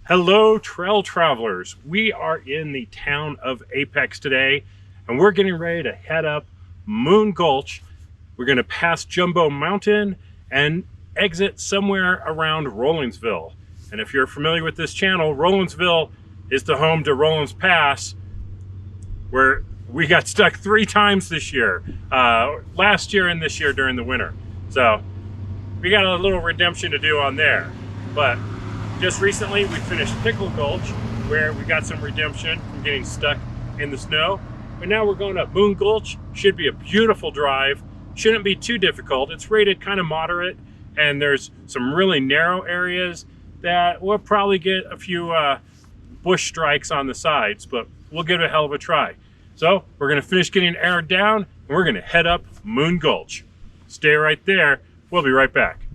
Hello, trail travelers. We are in the town of Apex today, and we're getting ready to head up Moon Gulch. We're going to pass Jumbo Mountain and exit somewhere around Rollinsville. And if you're familiar with this channel, Rollinsville is the home to Rollins Pass, where we got stuck 3 times this year, last year and this year during the winter. So we got a little redemption to do on there. But just recently, we finished Pickle Gulch, where we got some redemption from getting stuck in the snow. But now we're going up Moon Gulch. Should be a beautiful drive. Shouldn't be too difficult. It's rated kind of moderate, and there's some really narrow areas that we'll probably get a few bush strikes on the sides, but we'll give it a hell of a try. So we're going to finish getting aired down, and we're going to head up Moon Gulch. Stay right there. We'll be right back.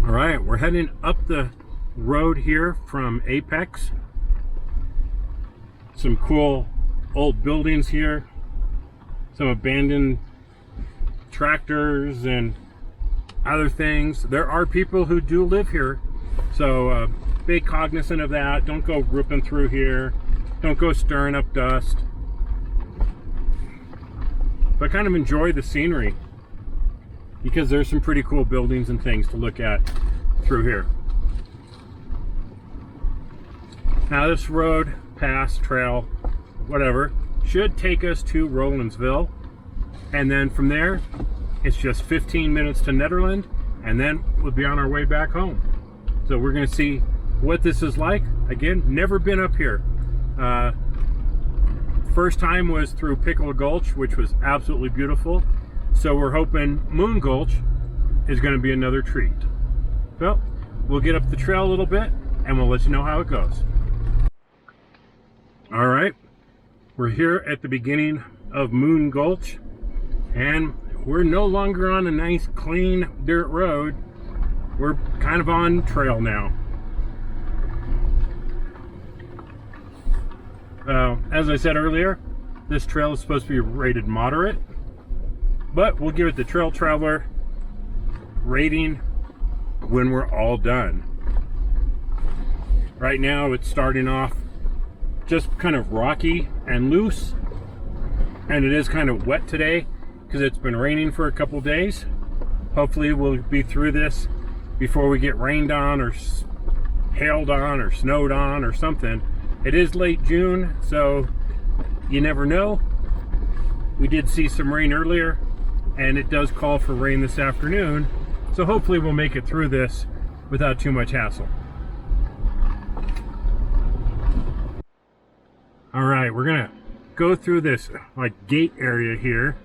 All right, we're heading up the road here from Apex. Some cool old buildings here, some abandoned tractors and other things. There are people who do live here, so be cognizant of that. Don't go ripping through here. Don't go stirring up dust. But kind of enjoy the scenery, because there's some pretty cool buildings and things to look at through here. Now this road, pass, trail, whatever, should take us to Rollinsville, and then from there it's just 15 minutes to Nederland, and then we'll be on our way back home. So we're going to see what this is like. Again, never been up here. First time was through Pickle Gulch, which was absolutely beautiful. So we're hoping Moon Gulch is going to be another treat. Well, we'll get up the trail a little bit and we'll let you know how it goes. All right, we're here at the beginning of Moon Gulch, and we're no longer on a nice clean dirt road. We're kind of on trail now. As I said earlier, this trail is supposed to be rated moderate, but we'll give it the Trail Traveler rating when we're all done. Right now it's starting off just kind of rocky and loose, and it is kind of wet today because it's been raining for a couple days. Hopefully we'll be through this before we get rained on or hailed on or snowed on or something. It is late June, so you never know. We did see some rain earlier, and it does call for rain this afternoon, so hopefully we'll make it through this without too much hassle. All right, we're gonna go through this like gate area here,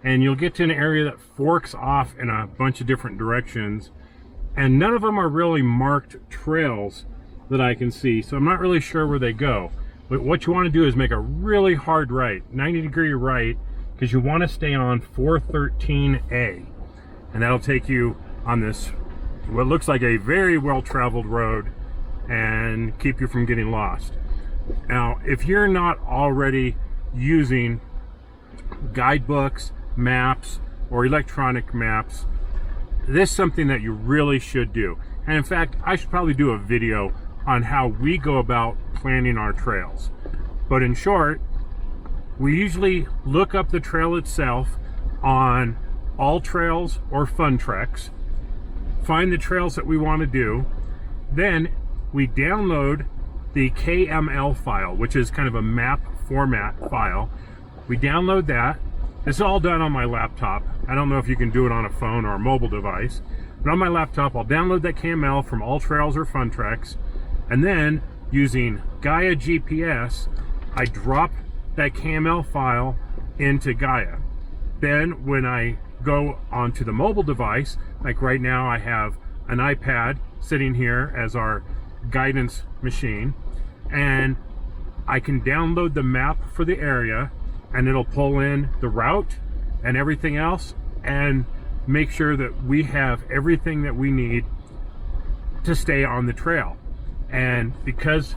and you'll get to an area that forks off in a bunch of different directions, and none of them are really marked trails that I can see, so I'm not really sure where they go. But what you want to do is make a really hard right, 90-degree right, because you want to stay on 413A, and that'll take you on this what looks like a very well-traveled road and keep you from getting lost. Now, if you're not already using guidebooks, maps, or electronic maps, this is something that you really should do. And in fact, I should probably do a video on how we go about planning our trails. But in short, we usually look up the trail itself on All Trails or Fun Treks, find the trails that we want to do, then we download the KML file, which is kind of a map format file. We download that. This is all done on my laptop. I don't know if you can do it on a phone or a mobile device, but on my laptop I'll download that KML from All Trails or Fun Treks, and then using Gaia GPS I drop that KML file into Gaia. Then when I go onto the mobile device, like right now I have an iPad sitting here as our guidance machine, and I can download the map for the area, and it'll pull in the route and everything else and make sure that we have everything that we need to stay on the trail. And because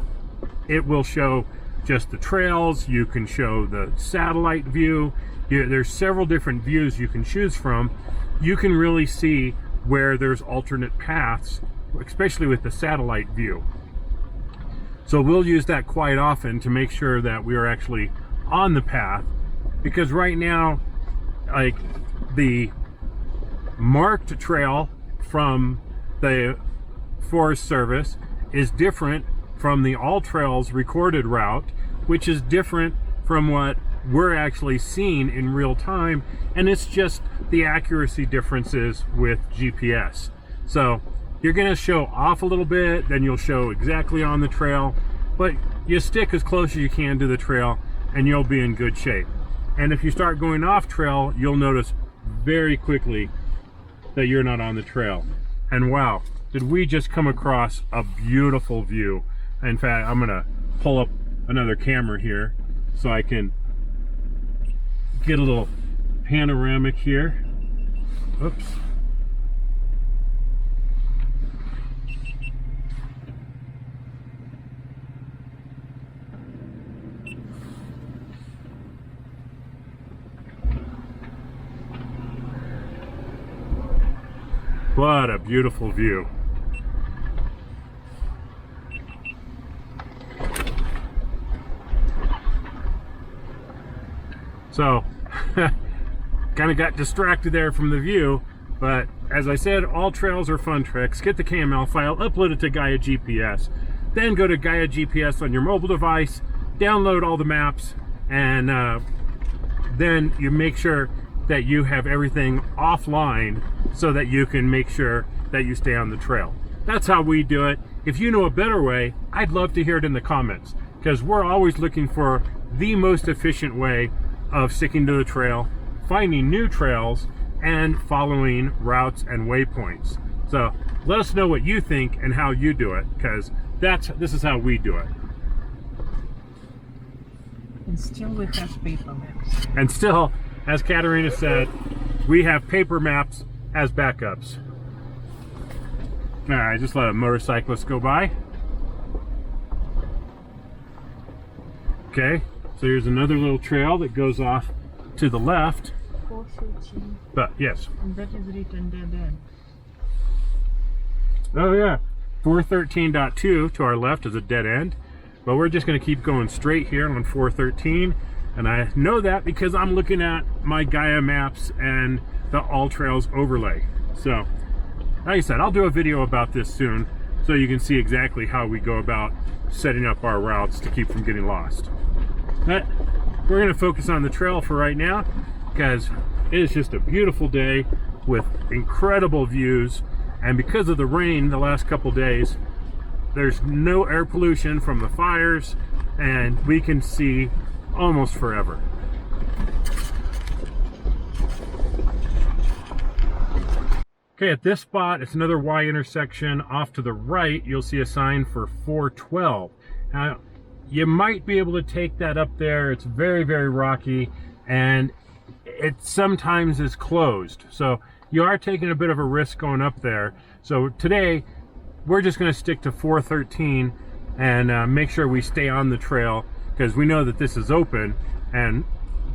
it will show just the trails, you can show the satellite view. There's several different views you can choose from. You can really see where there's alternate paths, especially with the satellite view. So we'll use that quite often to make sure that we are actually on the path, because right now, like, the marked trail from the Forest Service is different from the All Trails recorded route, which is different from what we're actually seeing in real time, and it's just the accuracy differences with GPS. So you're going to show off a little bit, then you'll show exactly on the trail, but you stick as close as you can to the trail and you'll be in good shape. And if you start going off trail, you'll notice very quickly that you're not on the trail. And wow, did we just come across a beautiful view. In fact, I'm gonna pull up another camera here so I can get a little panoramic here. Oops. What a beautiful view. So, kind of got distracted there from the view, but as I said, all trails are fun tricks. Get the KML file, upload it to Gaia GPS, then go to Gaia GPS on your mobile device, download all the maps, and then you make sure that you have everything offline so that you can make sure that you stay on the trail. That's how we do it. If you know a better way, I'd love to hear it in the comments, because we're always looking for the most efficient way of sticking to the trail, finding new trails, and following routes and waypoints. So let us know what you think and how you do it, because this is how we do it. And still we have paper maps. And still, as Katerina said, we have paper maps as backups. All right, just let a motorcyclist go by. Okay, so here's another little trail that goes off to the left. 413. But yes. And that is written dead end. Oh yeah, 413.2 to our left is a dead end. But we're just going to keep going straight here on 413. And I know that because I'm looking at my Gaia maps and the All Trails overlay. So, like I said, I'll do a video about this soon so you can see exactly how we go about setting up our routes to keep from getting lost. But we're going to focus on the trail for right now because it is just a beautiful day with incredible views. And because of the rain the last couple days, there's no air pollution from the fires, and we can see almost forever. Okay, at this spot, it's another Y intersection. Off to the right, you'll see a sign for 412. Now, you might be able to take that up there. It's very, very rocky, and it sometimes is closed. So you are taking a bit of a risk going up there. So today, we're just going to stick to 413 and make sure we stay on the trail, because we know that this is open and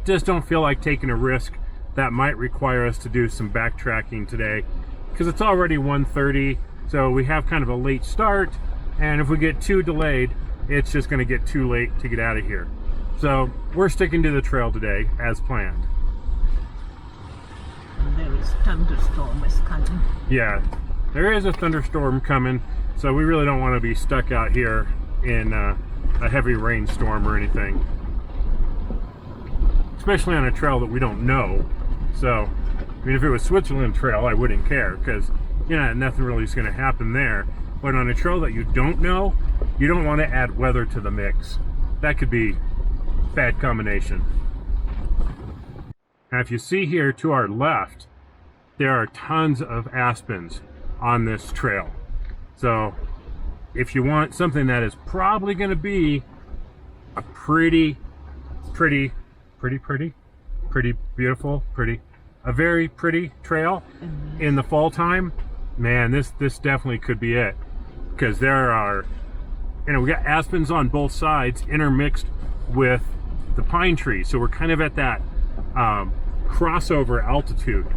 just don't feel like taking a risk that might require us to do some backtracking today, because it's already 1:30, so we have kind of a late start, and if we get too delayed, it's just going to get too late to get out of here. So we're sticking to the trail today as planned. There is thunderstorm is coming. Yeah, there is a thunderstorm coming, so we really don't want to be stuck out here in a heavy rainstorm or anything, especially on a trail that we don't know. So, I mean, if it was Switzerland Trail, I wouldn't care, because, you know, nothing really is going to happen there. But on a trail that you don't know, you don't want to add weather to the mix. That could be a bad combination. Now, if you see here to our left, there are tons of aspens on this trail. So if you want something that is probably going to be a pretty very pretty trail in the fall time, man, this definitely could be it, because there are you know, we got aspens on both sides intermixed with the pine tree. So we're kind of at that crossover altitude.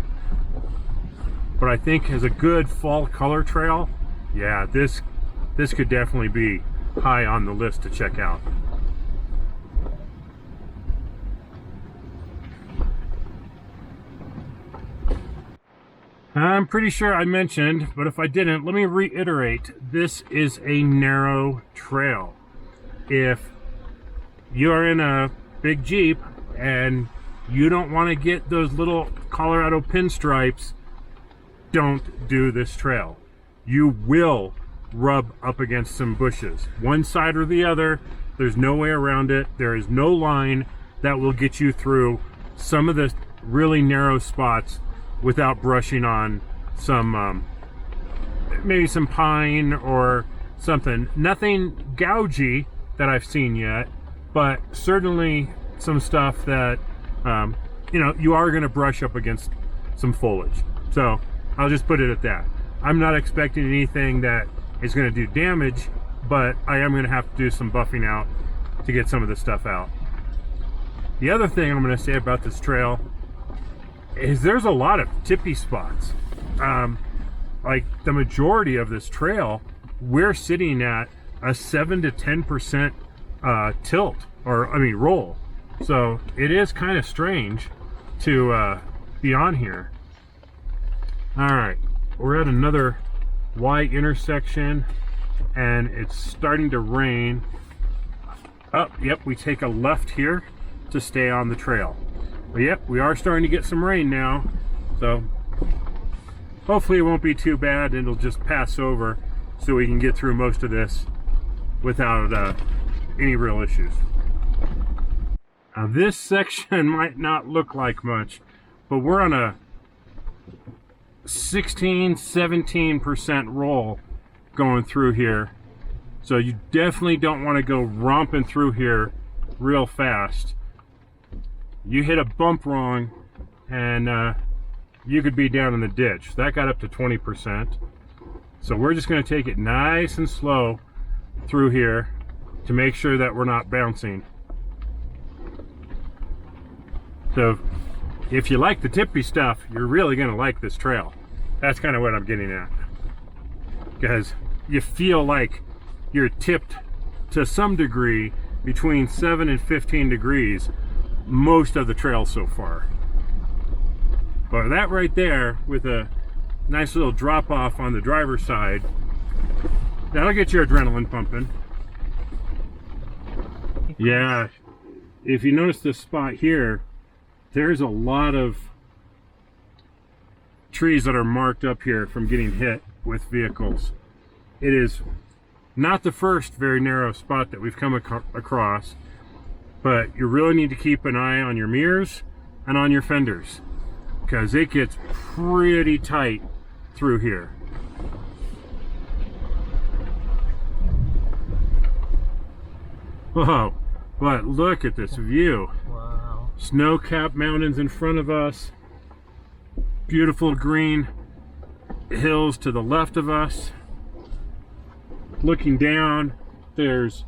But I think as a good fall color trail, yeah, this could definitely be high on the list to check out. I'm pretty sure I mentioned, but if I didn't, let me reiterate, this is a narrow trail. If you're in a big Jeep and you don't want to get those little Colorado pinstripes, don't do this trail. You will rub up against some bushes. One side or the other, there's no way around it. There is no line that will get you through some of the really narrow spots without brushing on some, maybe some pine or something. Nothing gougy that I've seen yet, but certainly some stuff that, you know, you are gonna brush up against some foliage. So I'll just put it at that. I'm not expecting anything that is gonna do damage, but I am gonna have to do some buffing out to get some of this stuff out. The other thing I'm gonna say about this trail is there's a lot of tippy spots. Like the majority of this trail, we're sitting at a 7 to 10% tilt, or I mean roll. So it is kind of strange to be on here. All right, we're at another Y intersection and it's starting to rain. Oh, yep, we take a left here to stay on the trail. But yep, we are starting to get some rain now, so hopefully it won't be too bad and it'll just pass over so we can get through most of this without any real issues. Now this section might not look like much, but we're on a 16-17% roll going through here, so you definitely don't want to go romping through here real fast. You hit a bump wrong and you could be down in the ditch. That got up to 20%. So we're just going to take it nice and slow through here to make sure that we're not bouncing. So if you like the tippy stuff, you're really going to like this trail. That's kind of what I'm getting at. Because you feel like you're tipped to some degree between 7 and 15 degrees most of the trail so far. But that right there, with a nice little drop off on the driver's side, that'll get your adrenaline pumping. Yeah, if you notice this spot here, there's a lot of trees that are marked up here from getting hit with vehicles. It is not the first very narrow spot that we've come across, but you really need to keep an eye on your mirrors and on your fenders, because it gets pretty tight through here. Whoa, but look at this view. Wow. Snow-capped mountains in front of us. Beautiful green hills to the left of us. Looking down, there's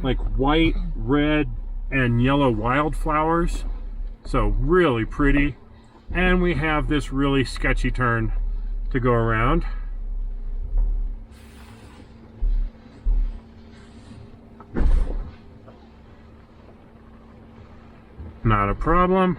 like white, red, and yellow wildflowers. So really pretty. And we have this really sketchy turn to go around. Not a problem.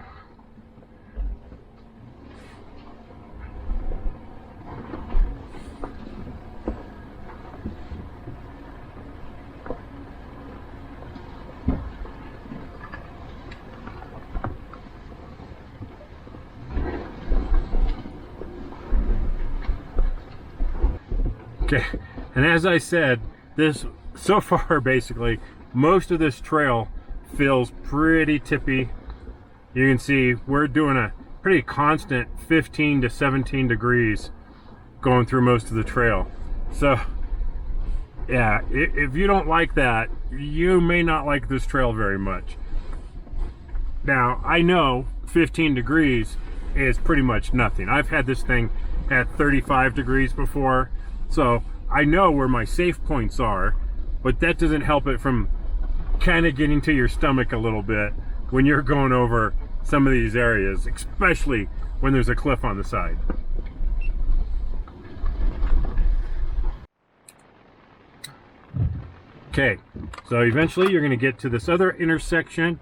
Okay, and as I said, this so far basically most of this trail feels pretty tippy. You can see we're doing a pretty constant 15 to 17 degrees going through most of the trail. So yeah, if you don't like that, you may not like this trail very much. Now I know 15 degrees is pretty much nothing. I've had this thing at 35 degrees before, so I know where my safe points are, but that doesn't help it from kind of getting to your stomach a little bit when you're going over some of these areas, especially when there's a cliff on the side. Okay, so eventually you're going to get to this other intersection,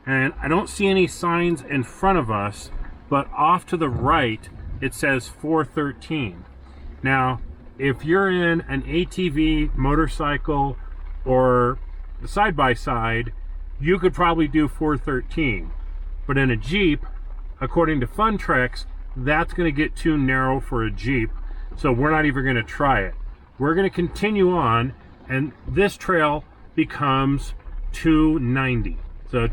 and I don't see any signs in front of us, but off to the right it says 413. Now, if you're in an ATV, motorcycle, or side-by-side, you could probably do 413. But in a Jeep, according to Fun Treks, that's going to get too narrow for a Jeep, so we're not even going to try it. We're going to continue on, and this trail becomes 290. So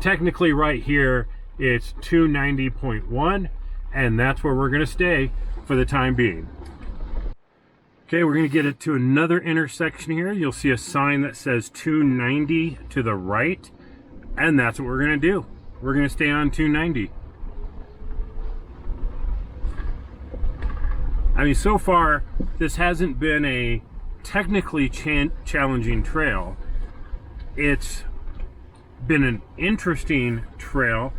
technically right here, it's 290.1, and that's where we're going to stay for the time being. Okay, we're going to get it to another intersection here. You'll see a sign that says 290 to the right, and that's what we're going to do. We're going to stay on 290. I mean, so far, this hasn't been a technically challenging trail. It's been an interesting trail.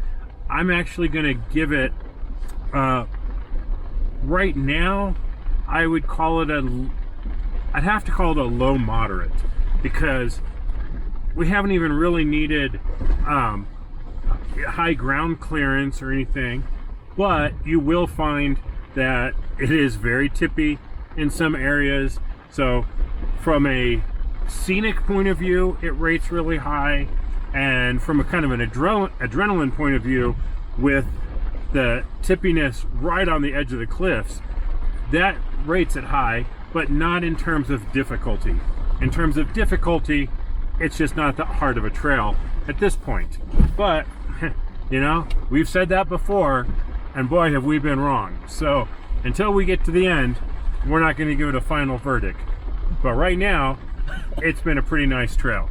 I'm actually going to give it, right now, I would call it I'd have to call it a low moderate, because we haven't even really needed high ground clearance or anything, but you will find that it is very tippy in some areas. So from a scenic point of view, it rates really high, and from a kind of an adrenaline point of view, with the tippiness right on the edge of the cliffs, that rates it high, but not in terms of difficulty. In terms of difficulty, it's just not that hard of a trail at this point. But, you know, we've said that before, and boy, have we been wrong. So until we get to the end, we're not going to give it a final verdict. But right now, it's been a pretty nice trail.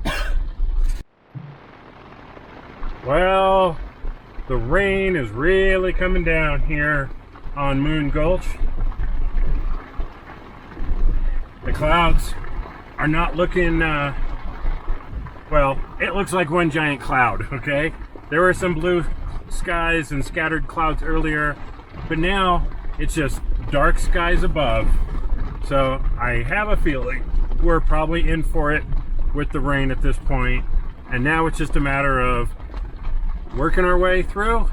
Well, the rain is really coming down here on Moon Gulch. The clouds are not looking, well, it looks like one giant cloud, okay? There were some blue skies and scattered clouds earlier, but now it's just dark skies above. So I have a feeling we're probably in for it with the rain at this point, and now it's just a matter of working our way through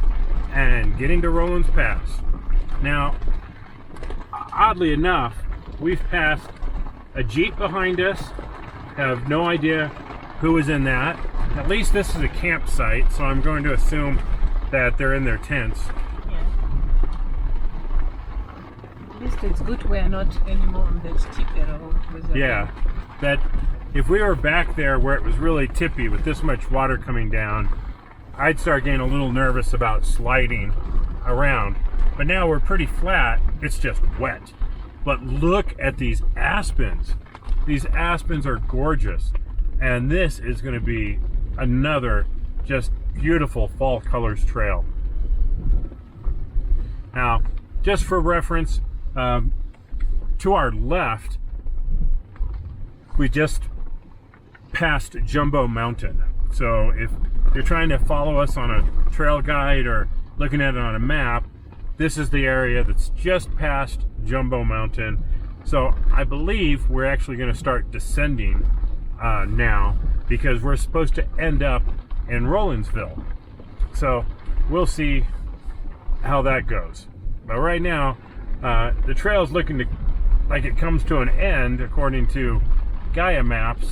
and getting to Rollins Pass. Now, oddly enough, we've passed a Jeep behind us. Have no idea who was in that. At least this is a campsite, so I'm going to assume that they're in their tents. Yeah. At least it's good we're not anymore on that steep road. Yeah, that if we were back there where it was really tippy with this much water coming down, I'd start getting a little nervous about sliding around. But now we're pretty flat, it's just wet. But look at these aspens. These aspens are gorgeous. And this is going to be another just beautiful fall colors trail. Now, just for reference, to our left, we just passed Jumbo Mountain. So if you're trying to follow us on a trail guide or looking at it on a map, this is the area that's just past Jumbo Mountain. So I believe we're actually going to start descending now, because we're supposed to end up in Rollinsville. So we'll see how that goes. But right now, the trail is looking like it comes to an end according to Gaia maps,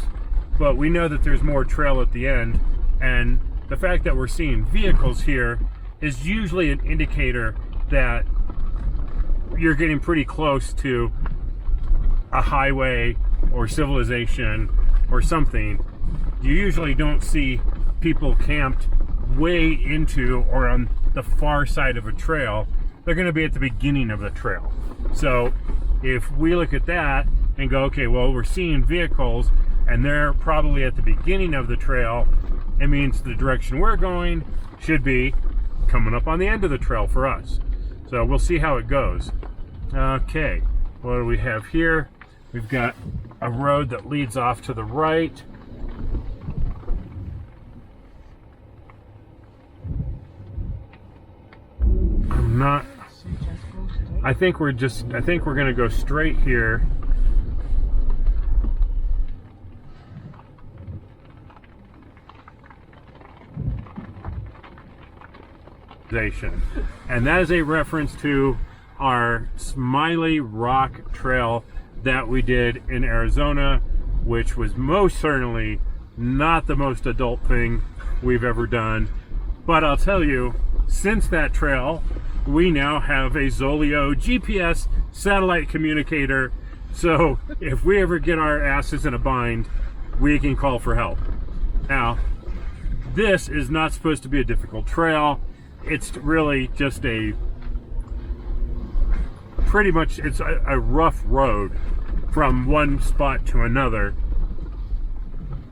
but we know that there's more trail at the end, and the fact that we're seeing vehicles here is usually an indicator that you're getting pretty close to a highway or civilization or something. You usually don't see people camped way into or on the far side of a trail. They're going to be at the beginning of the trail. So if we look at that and go, okay, well, we're seeing vehicles and they're probably at the beginning of the trail, it means the direction we're going should be coming up on the end of the trail for us. So we'll see how it goes. Okay, what do we have here? We've got a road that leads off to the right. I'm not, So just go straight. I think we're going to go straight here. And that is a reference to our Smiley Rock Trail that we did in Arizona, which was most certainly not the most adult thing we've ever done. But I'll tell you, since that trail, we now have a Zoleo GPS satellite communicator. So if we ever get our asses in a bind, we can call for help. Now, this is not supposed to be a difficult trail. It's really just it's a rough road from one spot to another.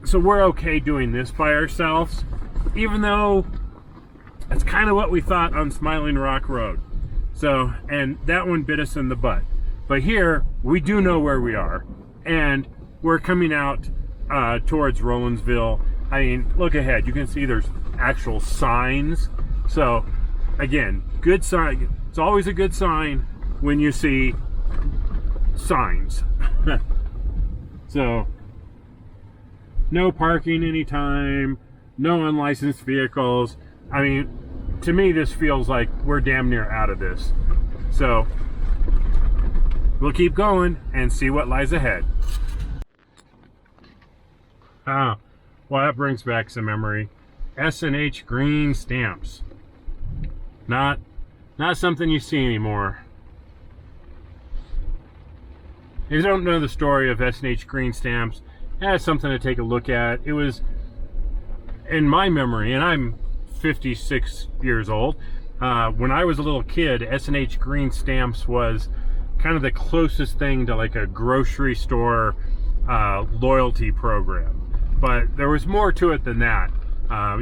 So we're okay doing this by ourselves, even though that's kind of what we thought on Smiling Rock Road. So, and that one bit us in the butt. But here, we do know where we are, and we're coming out towards Rollinsville. I mean, look ahead, you can see there's actual signs. So, again, good sign. It's always a good sign when you see signs. So, no parking anytime, no unlicensed vehicles. I mean, to me, this feels like we're damn near out of this. So, we'll keep going and see what lies ahead. Well, that brings back some memory. S&H green stamps. Not something you see anymore. If you don't know the story of S&H green stamps, that's something to take a look at. It was, in my memory, and I'm 56 years old, when I was a little kid, S&H green stamps was kind of the closest thing to like a grocery store loyalty program. But there was more to it than that.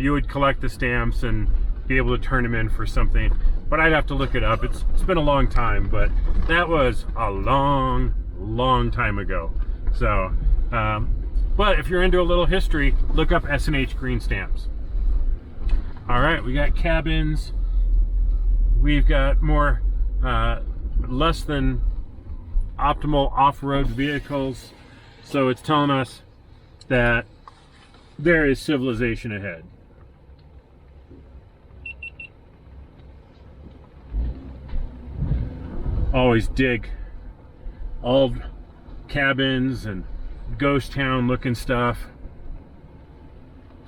You would collect the stamps and be able to turn them in for something, but I'd have to look it up. It's been a long time, but that was a long time ago. So, but if you're into a little history, look up S&H green stamps. All right, we got cabins. We've got more less than optimal off-road vehicles. So it's telling us that there is civilization ahead. Always dig old cabins and ghost town looking stuff.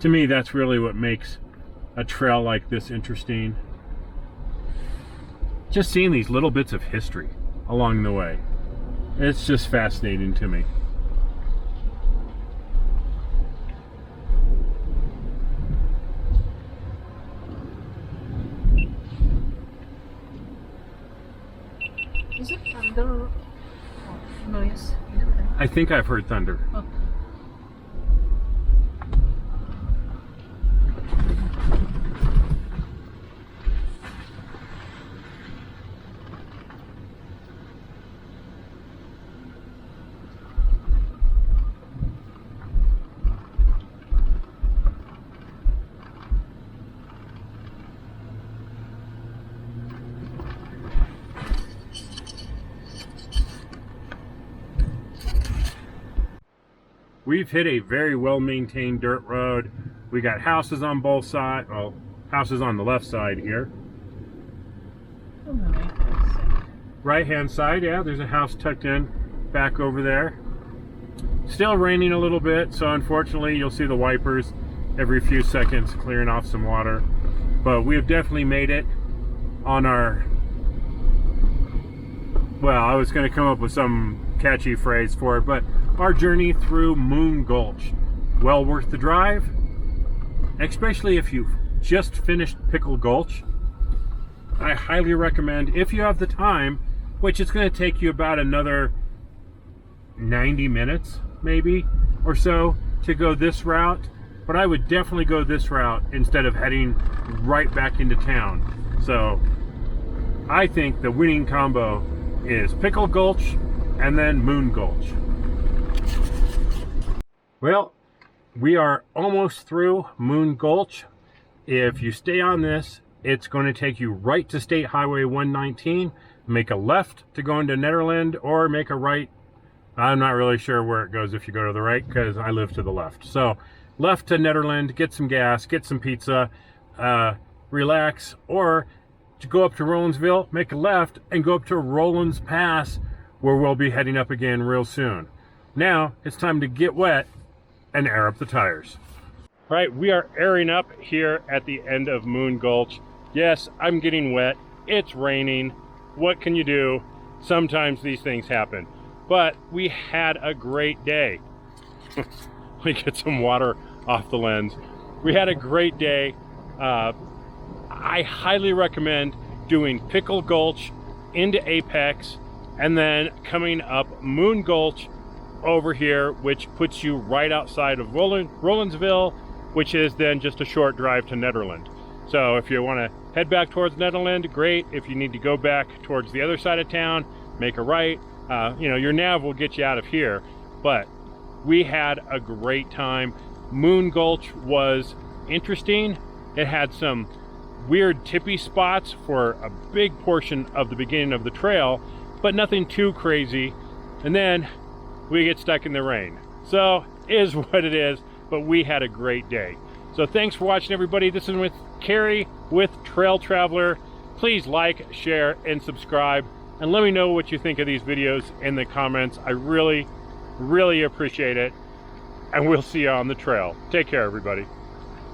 To me, that's really what makes a trail like this interesting. Just seeing these little bits of history along the way. It's just fascinating to me. Is it thunder noise? I think I've heard thunder. Okay. We've hit a very well-maintained dirt road. We got houses on both sides. Well, houses on the left side here. On the right-hand side. Right-hand side, yeah, there's a house tucked in back over there. Still raining a little bit, so unfortunately you'll see the wipers every few seconds clearing off some water. But we have definitely made it on our... Well, I was going to come up with some catchy phrase for it, but our journey through Moon Gulch. Well worth the drive, especially if you've just finished Pickle Gulch. I highly recommend, if you have the time, which it's going to take you about another 90 minutes, maybe, or so, to go this route. But I would definitely go this route instead of heading right back into town. So, I think the winning combo is Pickle Gulch and then Moon Gulch. Well, we are almost through Moon Gulch. If you stay on this, it's going to take you right to State Highway 119, make a left to go into Nederland, or make a right. I'm not really sure where it goes if you go to the right, because I live to the left. So left to Nederland, get some gas, get some pizza, relax, or to go up to Rollinsville, make a left, and go up to Rollins Pass, where we'll be heading up again real soon. Now it's time to get wet and air up the tires. All right, we are airing up here at the end of Moon Gulch. Yes, I'm getting wet. It's raining. What can you do? Sometimes these things happen. But we had a great day. Let me get some water off the lens. We had a great day. I highly recommend doing Pickle Gulch into Apex and then coming up Moon Gulch over here, which puts you right outside of Rollinsville, which is then just a short drive to Nederland. So if you want to head back towards Nederland, great. If you need to go back towards the other side of town, make a right. You know, your nav will get you out of here. But we had a great time. Moon Gulch was interesting. It had some weird tippy spots for a big portion of the beginning of the trail, but nothing too crazy. And then we get stuck in the rain. So it is what it is, but we had a great day. So thanks for watching, everybody. This is with Carrie with Trail Traveler. Please like, share, and subscribe, and let me know what you think of these videos in the comments. I really, really appreciate it, and we'll see you on the trail. Take care, everybody.